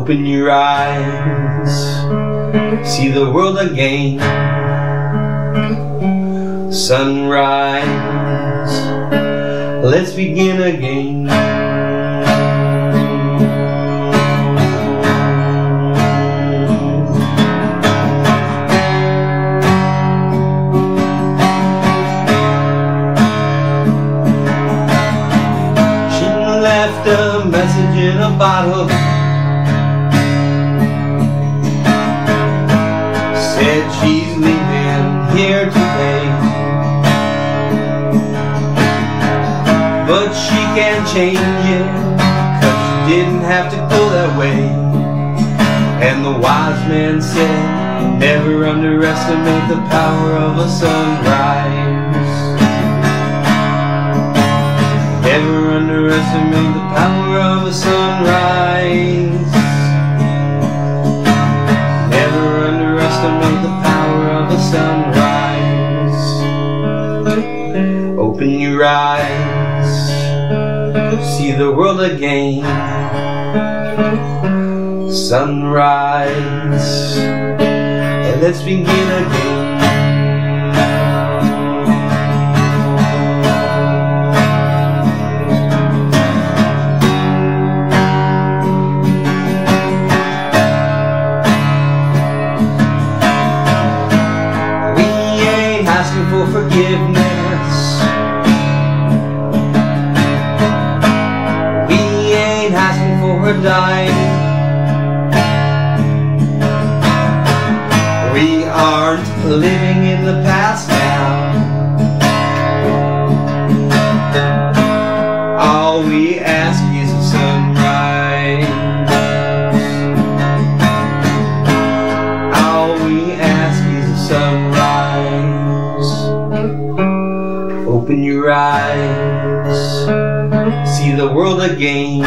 Open your eyes, see the world again. Sunrise, let's begin again. She left a message in a bottle, said she's leaving here today, but she can't change it, 'cause she didn't have to go that way. And the wise man said, never underestimate the power of a sunrise. Never underestimate the power of a sunrise. Never underestimate the power of a sunrise. Open your eyes, see the world again. Sunrise, let's begin again. We ain't asking for forgiveness, we ain't asking for her dying. We aren't living in the past now. All we ask is a sunrise. All we ask is a sunrise. Open your eyes, see the world again.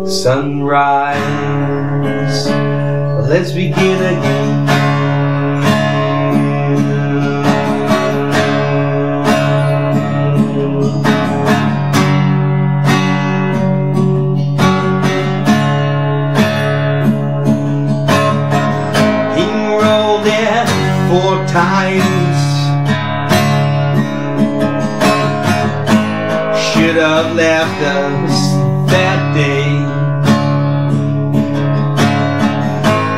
Sunrise, let's begin again. He rolled it 4 times, should have left us that day,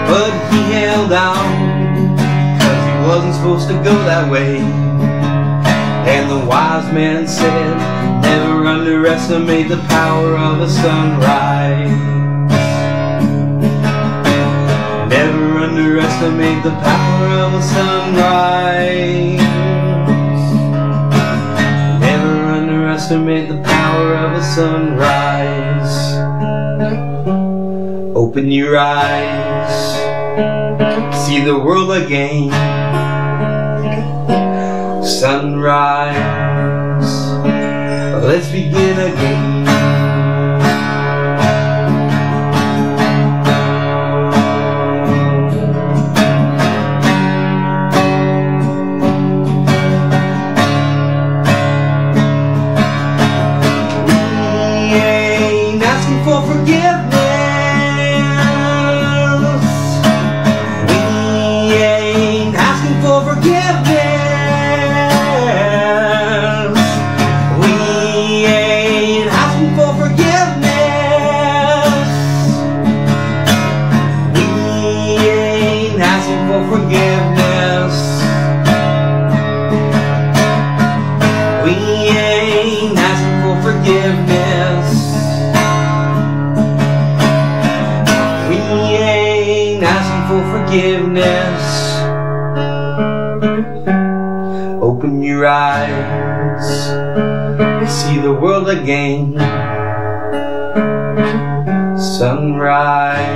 but he held on, 'cause he wasn't supposed to go that way. And the wise man said, never underestimate the power of a sunrise. Never underestimate the power of a sunrise. Never underestimate the power of a sunrise. Open your eyes, see the world again. Sunrise, let's begin again. We ain't asking for forgiveness, for forgiveness. We ain't asking for forgiveness. We ain't asking for forgiveness. We ain't asking for forgiveness. We ain't asking for forgiveness. Open your eyes, see the world again. Sunrise.